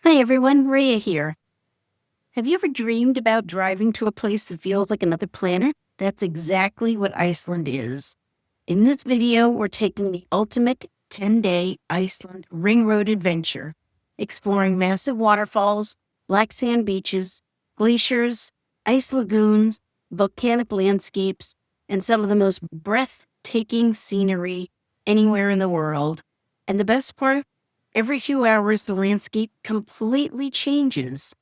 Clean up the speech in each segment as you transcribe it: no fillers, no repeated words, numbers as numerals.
Hi everyone, Rhea here. Have you ever dreamed about driving to a place that feels like another planet? That's exactly what Iceland is. In this video, we're taking the ultimate 10-day Iceland ring road adventure, exploring massive waterfalls, black sand beaches, glaciers, ice lagoons, volcanic landscapes, and some of the most breathtaking scenery anywhere in the world. And the best part? Every few hours, the landscape completely changes.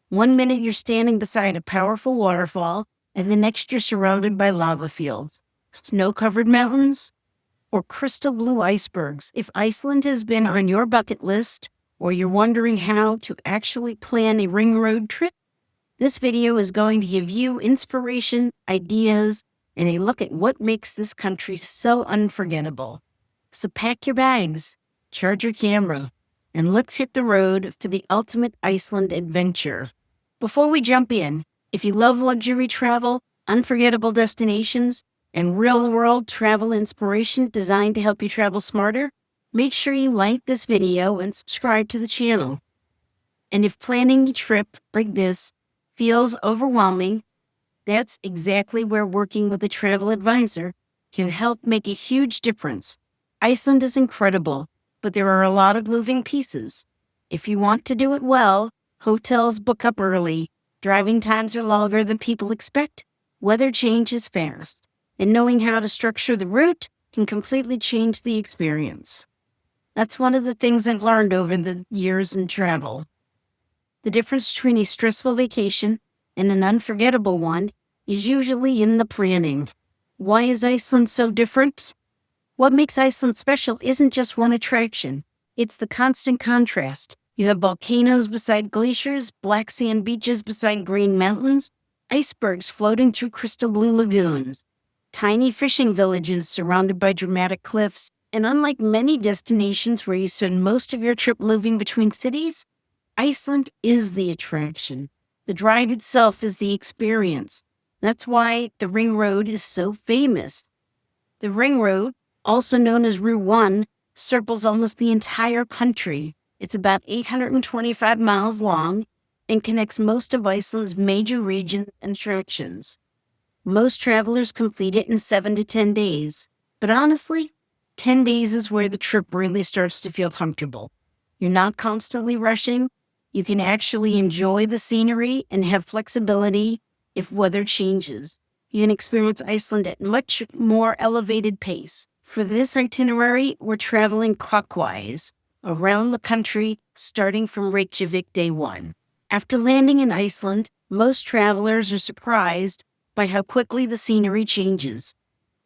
One minute you're standing beside a powerful waterfall, and the next you're surrounded by lava fields, snow-covered mountains, or crystal blue icebergs. If Iceland has been on your bucket list, or you're wondering how to actually plan a ring road trip, this video is going to give you inspiration, ideas, and a look at what makes this country so unforgettable. So pack your bags, charge your camera, and let's hit the road for the ultimate Iceland adventure. Before we jump in, if you love luxury travel, unforgettable destinations, and real-world travel inspiration designed to help you travel smarter, make sure you like this video and subscribe to the channel. And if planning a trip like this feels overwhelming, that's exactly where working with a travel advisor can help make a huge difference. Iceland is incredible, but there are a lot of moving pieces. If you want to do it well, hotels book up early, driving times are longer than people expect, weather changes fast, and knowing how to structure the route can completely change the experience. That's one of the things I've learned over the years in travel. The difference between a stressful vacation and an unforgettable one is usually in the planning. Why is Iceland so different? What makes Iceland special isn't just one attraction. It's the constant contrast. You have volcanoes beside glaciers, black sand beaches beside green mountains, icebergs floating through crystal blue lagoons, tiny fishing villages surrounded by dramatic cliffs, and unlike many destinations where you spend most of your trip moving between cities, Iceland is the attraction. The drive itself is the experience. That's why the Ring Road is so famous. The Ring Road, also known as Route 1, circles almost the entire country. It's about 825 miles long and connects most of Iceland's major regions and attractions. Most travelers complete it in 7 to 10 days. But honestly, 10 days is where the trip really starts to feel comfortable. You're not constantly rushing. You can actually enjoy the scenery and have flexibility if weather changes. You can experience Iceland at much more elevated pace. For this itinerary, we're traveling clockwise around the country, starting from Reykjavik day 1. After landing in Iceland, most travelers are surprised by how quickly the scenery changes.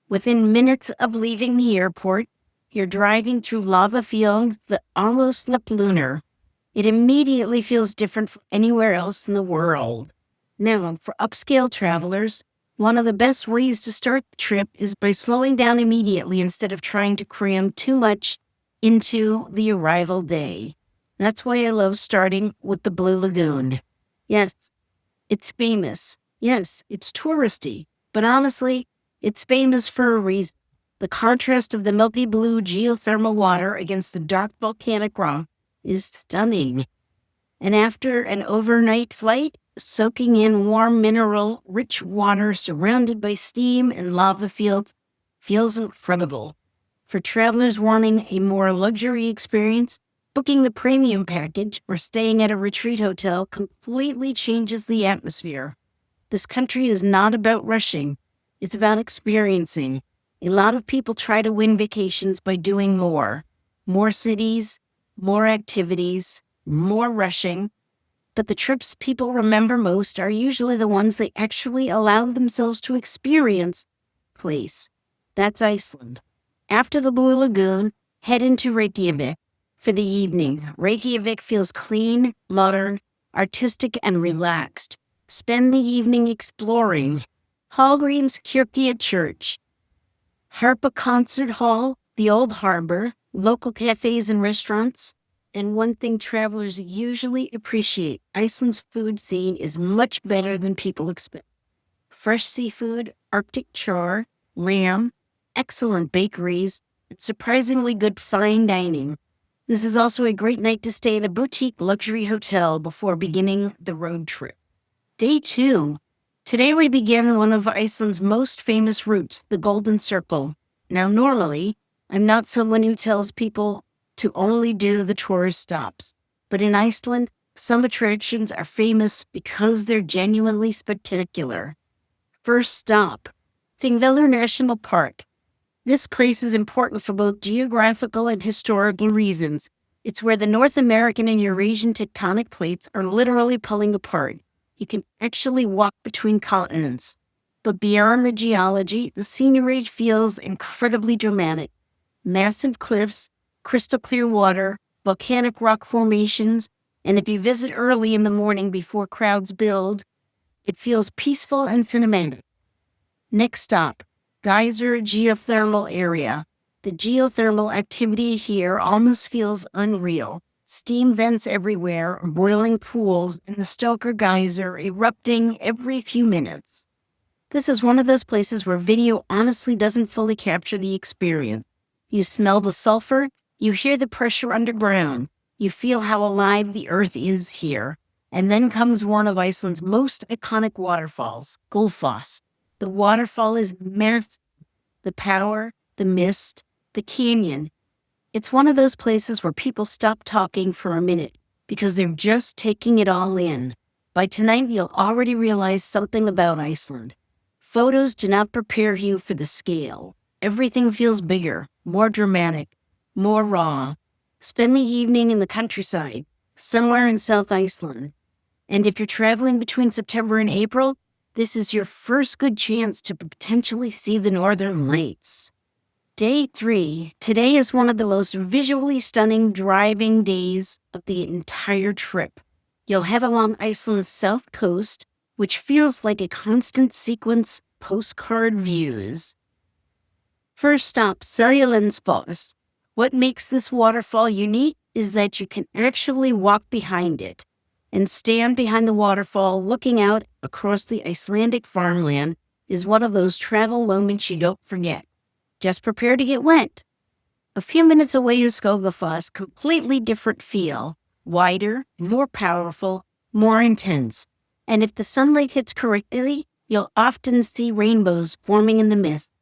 Within minutes of leaving the airport, you're driving through lava fields that almost look lunar. It immediately feels different from anywhere else in the world. Now, for upscale travelers, one of the best ways to start the trip is by slowing down immediately instead of trying to cram too much into the arrival day. That's why I love starting with the Blue Lagoon. Yes, it's famous. Yes, it's touristy. But honestly, it's famous for a reason. The contrast of the milky blue geothermal water against the dark volcanic rock is stunning. And after an overnight flight, soaking in warm mineral-rich water surrounded by steam and lava fields feels incredible. For travelers wanting a more luxury experience, booking the premium package or staying at a retreat hotel completely changes the atmosphere. This country is not about rushing. It's about experiencing. A lot of people try to win vacations by doing more. More cities, more activities, more rushing. But the trips people remember most are usually the ones they actually allowed themselves to experience. Place. That's Iceland. After the Blue Lagoon, head into Reykjavik for the evening. Reykjavik feels clean, modern, artistic, and relaxed. Spend the evening exploring Hallgrímskirkja Church, Harpa Concert Hall, the Old Harbor, local cafes and restaurants. And one thing travelers usually appreciate, Iceland's food scene is much better than people expect. Fresh seafood, Arctic char, lamb, excellent bakeries, and surprisingly good fine dining. This is also a great night to stay in a boutique luxury hotel before beginning the road trip. Day 2. Today we begin one of Iceland's most famous routes, the Golden Circle. Now, normally, I'm not someone who tells people to only do the tourist stops. But in Iceland, some attractions are famous because they're genuinely spectacular. First stop, Thingvellir National Park. This place is important for both geographical and historical reasons. It's where the North American and Eurasian tectonic plates are literally pulling apart. You can actually walk between continents. But beyond the geology, the scenery feels incredibly dramatic. Massive cliffs, crystal clear water, volcanic rock formations, and if you visit early in the morning before crowds build, it feels peaceful and cinematic. Next stop, Geyser Geothermal Area. The geothermal activity here almost feels unreal. Steam vents everywhere, boiling pools, and the Stoker Geyser erupting every few minutes. This is one of those places where video honestly doesn't fully capture the experience. You smell the sulfur, you hear the pressure underground, you feel how alive the earth is here. And then comes one of Iceland's most iconic waterfalls, Gullfoss. The waterfall is massive. The power, the mist, the canyon. It's one of those places where people stop talking for a minute because they're just taking it all in. By tonight, you'll already realize something about Iceland. Photos do not prepare you for the scale. Everything feels bigger, more dramatic, more raw. Spend the evening in the countryside, somewhere in South Iceland. And if you're traveling between September and April, this is your first good chance to potentially see the northern lights. Day 3. Today is one of the most visually stunning driving days of the entire trip. You'll head along Iceland's south coast, which feels like a constant sequence of postcard views. First stop, Seljalandsfoss. What makes this waterfall unique is that you can actually walk behind it and stand behind the waterfall looking out across the Icelandic farmland is one of those travel moments you don't forget. Just prepare to get wet. A few minutes away is Skogafoss, completely different feel, wider, more powerful, more intense. And if the sunlight hits correctly, you'll often see rainbows forming in the mist.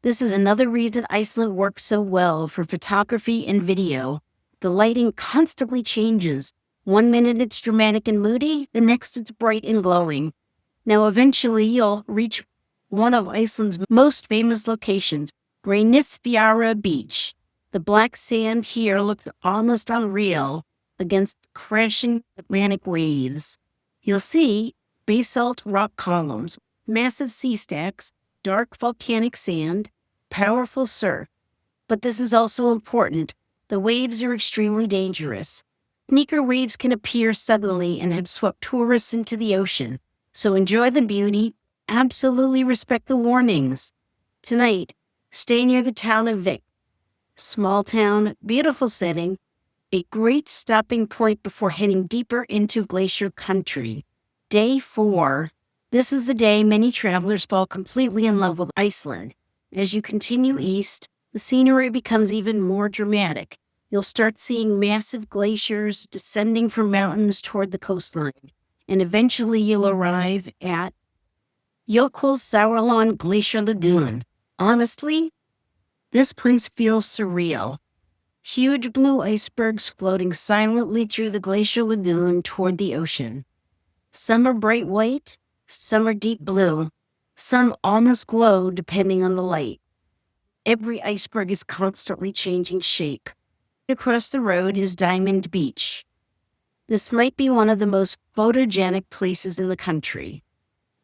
This is another reason Iceland works so well for photography and video. The lighting constantly changes. One minute it's dramatic and moody, the next it's bright and glowing. Now eventually you'll reach one of Iceland's most famous locations, Reynisfjara Beach. The black sand here looks almost unreal against crashing Atlantic waves. You'll see basalt rock columns, massive sea stacks, dark volcanic sand, powerful surf. But this is also important. The waves are extremely dangerous. Sneaker waves can appear suddenly and have swept tourists into the ocean. So enjoy the beauty. Absolutely respect the warnings. Tonight, stay near the town of Vik. Small town, beautiful setting, a great stopping point before heading deeper into glacier country. Day 4. This is the day many travelers fall completely in love with Iceland. As you continue east, the scenery becomes even more dramatic. You'll start seeing massive glaciers descending from mountains toward the coastline, and eventually you'll arrive at Jökulsárlón Glacier Lagoon. Honestly, this place feels surreal. Huge blue icebergs floating silently through the glacial lagoon toward the ocean. Some are bright white, some are deep blue, some almost glow depending on the light. Every iceberg is constantly changing shape. Across the road is Diamond Beach. This might be one of the most photogenic places in the country.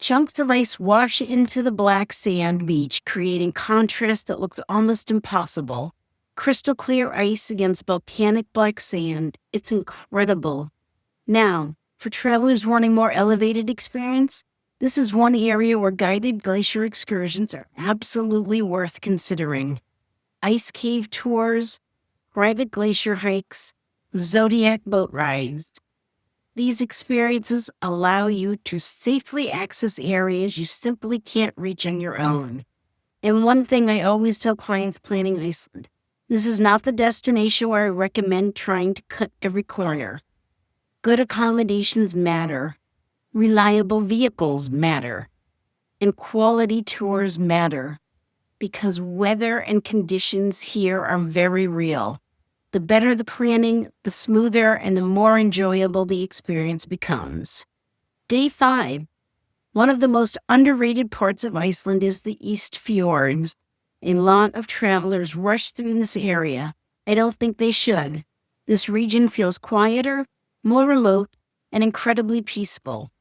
Chunks of ice wash into the black sand beach, creating contrast that looks almost impossible. Crystal clear ice against volcanic black sand. It's incredible. Now, for travelers wanting more elevated experience, this is one area where guided glacier excursions are absolutely worth considering. Ice cave tours, private glacier hikes, zodiac boat rides. These experiences allow you to safely access areas you simply can't reach on your own. And one thing I always tell clients planning Iceland, This is not the destination where I recommend trying to cut every corner. Good accommodations matter. Reliable vehicles matter. And quality tours matter. Because weather and conditions here are very real. The better the planning, the smoother and the more enjoyable the experience becomes. Day 5. One of the most underrated parts of Iceland is the East Fjords. A lot of travelers rush through this area. I don't think they should. This region feels quieter, more remote, and incredibly peaceful.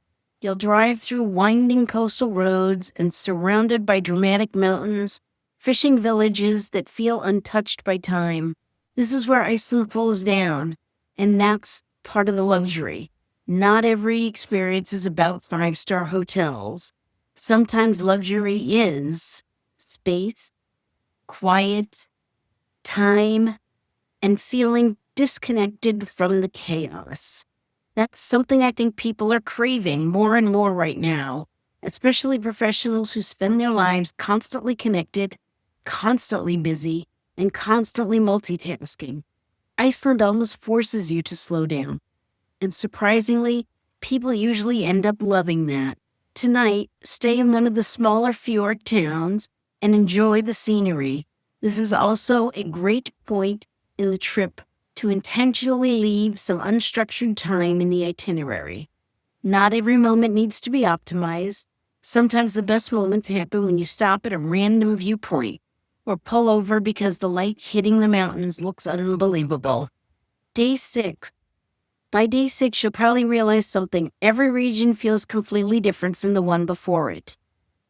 You'll drive through winding coastal roads and surrounded by dramatic mountains, fishing villages that feel untouched by time. This is where Iceland slows down, and that's part of the luxury. Not every experience is about 5-star hotels. Sometimes luxury is space, quiet, time, and feeling disconnected from the chaos. That's something I think people are craving more and more right now, especially professionals who spend their lives constantly connected, constantly busy, and constantly multitasking. Iceland almost forces you to slow down. And surprisingly, people usually end up loving that. Tonight, stay in one of the smaller fjord towns and enjoy the scenery. This is also a great point in the trip to intentionally leave some unstructured time in the itinerary. Not every moment needs to be optimized. Sometimes the best moments happen when you stop at a random viewpoint or pull over because the light hitting the mountains looks unbelievable. Day 6. By day 6, you'll probably realize something. Every region feels completely different from the one before it.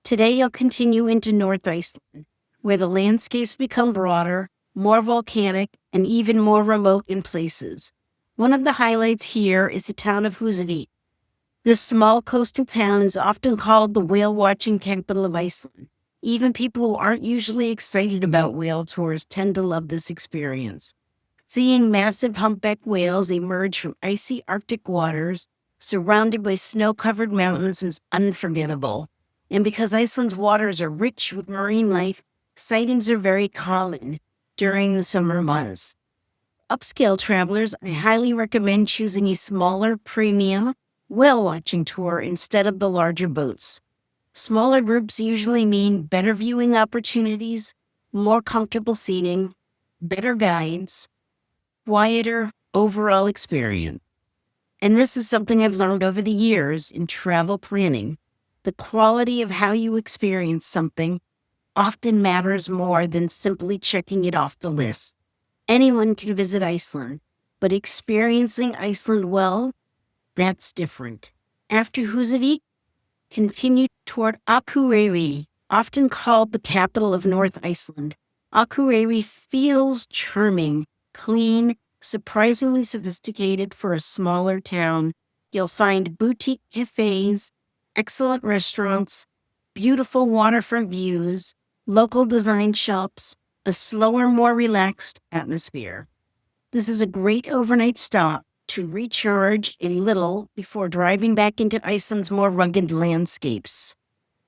Today, you'll continue into North Iceland, where the landscapes become broader, more volcanic, and even more remote in places. One of the highlights here is the town of Húsavík. This small coastal town is often called the whale-watching capital of Iceland. Even people who aren't usually excited about whale tours tend to love this experience. Seeing massive humpback whales emerge from icy Arctic waters, surrounded by snow-covered mountains, is unforgettable. And because Iceland's waters are rich with marine life, sightings are very common during the summer months. Upscale travelers, I highly recommend choosing a smaller, premium, whale-watching tour instead of the larger boats. Smaller groups usually mean better viewing opportunities, more comfortable seating, better guides, quieter overall experience. And this is something I've learned over the years in travel planning. The quality of how you experience something often matters more than simply checking it off the list. Anyone can visit Iceland, but experiencing Iceland well, that's different. After Húsavík, continue toward Akureyri, often called the capital of North Iceland. Akureyri feels charming, clean, surprisingly sophisticated for a smaller town. You'll find boutique cafes, excellent restaurants, beautiful waterfront views, local design shops, a slower, more relaxed atmosphere. This is a great overnight stop to recharge a little before driving back into Iceland's more rugged landscapes.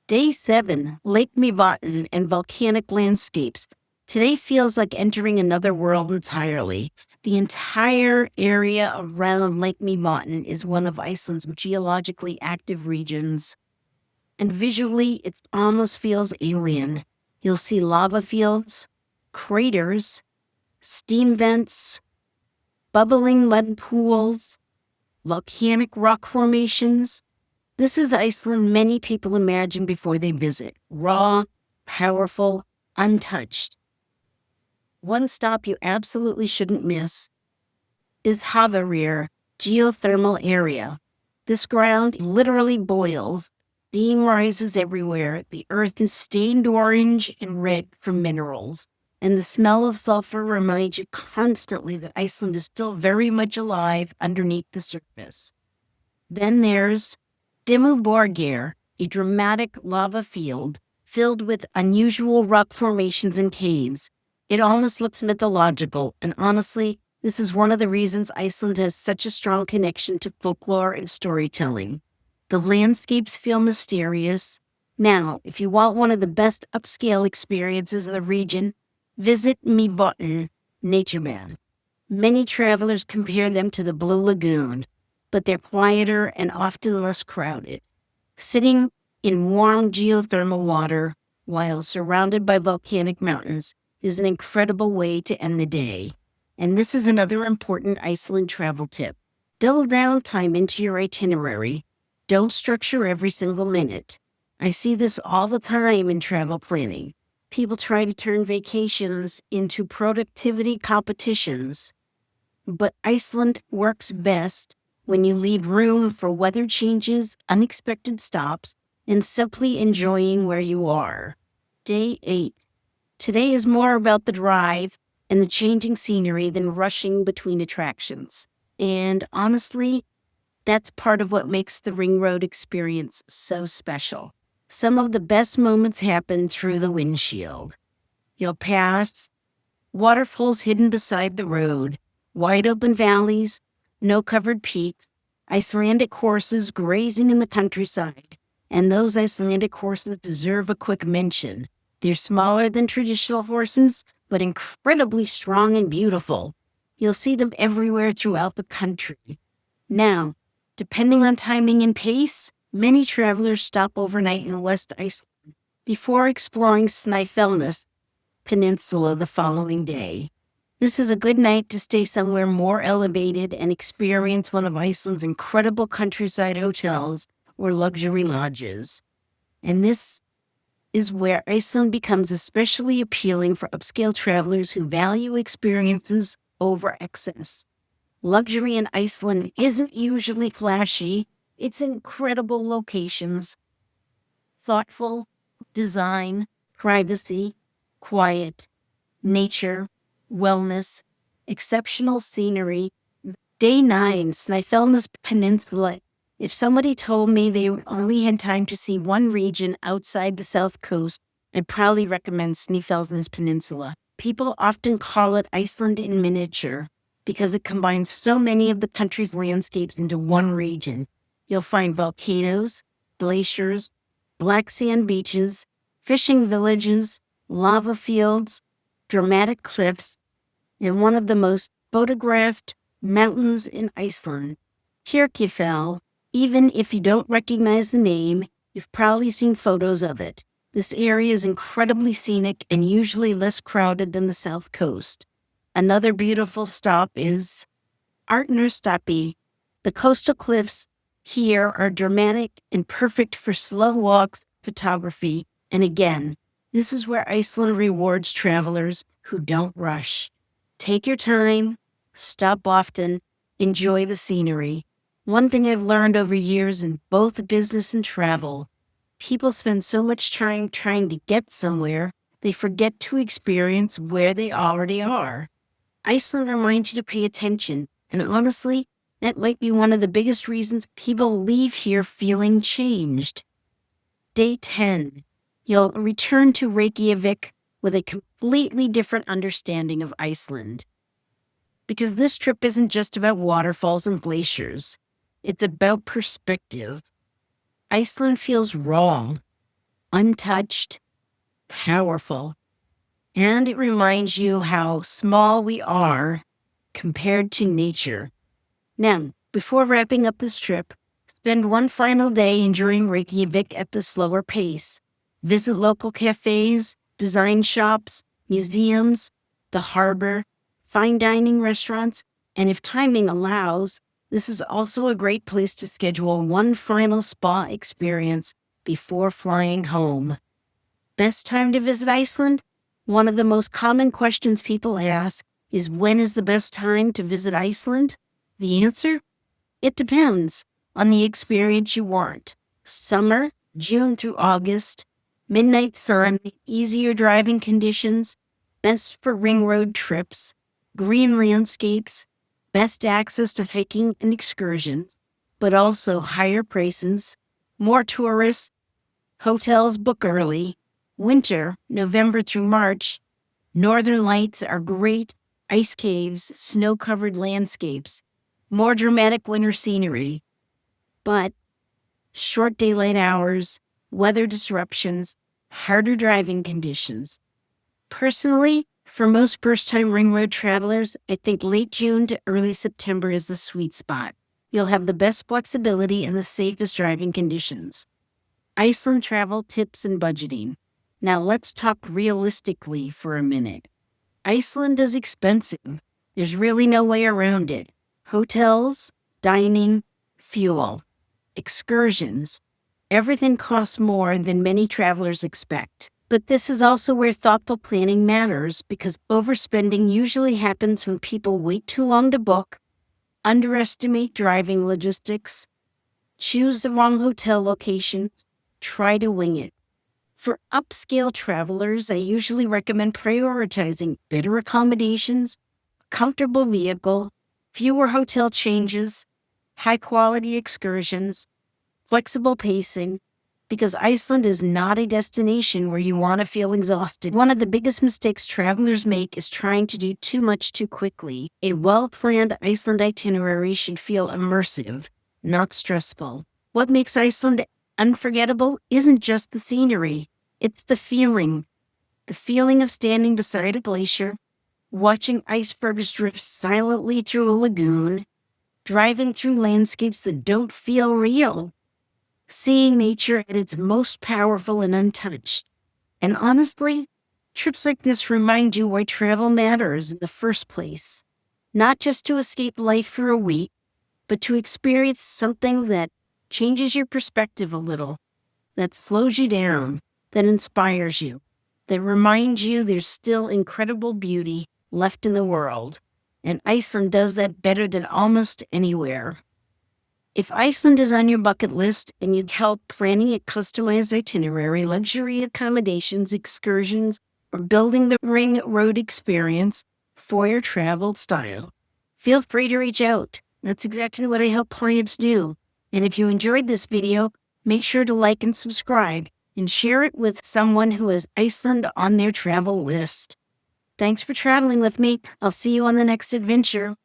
Day 7, Lake Mývatn and volcanic landscapes. Today feels like entering another world entirely. The entire area around Lake Mývatn is one of Iceland's geologically active regions. And visually, it almost feels alien. You'll see lava fields, craters, steam vents, bubbling mud pools, volcanic rock formations. This is Iceland many people imagine before they visit. Raw, powerful, untouched. One stop you absolutely shouldn't miss is Thingvellir geothermal area. This ground literally boils. Steam rises everywhere. The earth is stained orange and red from minerals. And the smell of sulfur reminds you constantly that Iceland is still very much alive underneath the surface. Then there's Dimmuborgir, a dramatic lava field filled with unusual rock formations and caves. It almost looks mythological, and honestly, this is one of the reasons Iceland has such a strong connection to folklore and storytelling. The landscapes feel mysterious. Now, if you want one of the best upscale experiences in the region, visit Mývatn. nature man. Many travelers compare them to the Blue Lagoon, but they're quieter and often less crowded. Sitting in warm geothermal water while surrounded by volcanic mountains is an incredible way to end the day. And this is another important Iceland travel tip. Build downtime into your itinerary. Don't structure every single minute. I see this all the time in travel planning. People try to turn vacations into productivity competitions. But Iceland works best when you leave room for weather changes, unexpected stops, and simply enjoying where you are. Day 8. Today is more about the drive and the changing scenery than rushing between attractions. And honestly, that's part of what makes the Ring Road experience so special. Some of the best moments happen through the windshield. You'll pass waterfalls hidden beside the road, wide open valleys, snow-covered peaks, Icelandic horses grazing in the countryside. And those Icelandic horses deserve a quick mention. They're smaller than traditional horses, but incredibly strong and beautiful. You'll see them everywhere throughout the country. Now, depending on timing and pace, many travelers stop overnight in West Iceland before exploring Snæfellsnes Peninsula the following day. This is a good night to stay somewhere more elevated and experience one of Iceland's incredible countryside hotels or luxury lodges. And this is where Iceland becomes especially appealing for upscale travelers who value experiences over excess. Luxury in Iceland isn't usually flashy. It's incredible locations, thoughtful design, privacy, quiet, nature, wellness, exceptional scenery. Day 9, Snæfellsnes Peninsula. If somebody told me they only had time to see one region outside the south coast, I'd probably recommend Snæfellsnes Peninsula. People often call it Iceland in miniature because it combines so many of the country's landscapes into one region. You'll find volcanoes, glaciers, black sand beaches, fishing villages, lava fields, dramatic cliffs, and one of the most photographed mountains in Iceland, Thingvellir. Even if you don't recognize the name, you've probably seen photos of it. This area is incredibly scenic and usually less crowded than the south coast. Another beautiful stop is Arnarstapi. The coastal cliffs here are dramatic and perfect for slow walks, photography, and again, this is where Iceland rewards travelers who don't rush. Take your time, stop often, enjoy the scenery. One thing I've learned over years in both business and travel, people spend so much time trying to get somewhere, they forget to experience where they already are. Iceland reminds you to pay attention, and honestly, that might be one of the biggest reasons people leave here feeling changed. Day 10. You'll return to Reykjavik with a completely different understanding of Iceland. Because this trip isn't just about waterfalls and glaciers. It's about perspective. Iceland feels raw, untouched, powerful, and it reminds you how small we are compared to nature. Now, before wrapping up this trip, spend one final day enjoying Reykjavik at the slower pace. Visit local cafes, design shops, museums, the harbor, fine dining restaurants, and if timing allows, this is also a great place to schedule one final spa experience before flying home. Best time to visit Iceland? One of the most common questions people ask is, when is the best time to visit Iceland? The answer? It depends on the experience you want. Summer, June through August, midnight sun, easier driving conditions, best for ring road trips, green landscapes, best access to hiking and excursions, but also higher prices, more tourists, hotels book early. Winter, November through March, northern lights are great, ice caves, snow-covered landscapes, more dramatic winter scenery, but short daylight hours, weather disruptions, harder driving conditions. Personally, For most first-time ring road travelers, I think late June to early September is the sweet spot. You'll have the best flexibility and the safest driving conditions. Iceland travel tips and budgeting. Now let's talk realistically for a minute. Iceland is expensive. There's really no way around it. Hotels, dining, fuel, excursions. Everything costs more than many travelers expect. But this is also where thoughtful planning matters, because overspending usually happens when people wait too long to book, underestimate driving logistics, choose the wrong hotel locations, try to wing it. For upscale travelers, I usually recommend prioritizing better accommodations, a comfortable vehicle, fewer hotel changes, high-quality excursions, flexible pacing, because Iceland is not a destination where you want to feel exhausted. One of the biggest mistakes travelers make is trying to do too much too quickly. A well-planned Iceland itinerary should feel immersive, not stressful. What makes Iceland unforgettable isn't just the scenery. It's the feeling of standing beside a glacier, watching icebergs drift silently through a lagoon, driving through landscapes that don't feel real, seeing nature at its most powerful and untouched. And honestly, trips like this remind you why travel matters in the first place. Not just to escape life for a week, but to experience something that changes your perspective a little, that slows you down, that inspires you, that reminds you there's still incredible beauty left in the world. And Iceland does that better than almost anywhere. If Iceland is on your bucket list and you'd help planning a customized itinerary, luxury accommodations, excursions, or building the ring road experience for your travel style, feel free to reach out. That's exactly what I help clients do. And if you enjoyed this video, make sure to like and subscribe and share it with someone who has Iceland on their travel list. Thanks for traveling with me. I'll see you on the next adventure.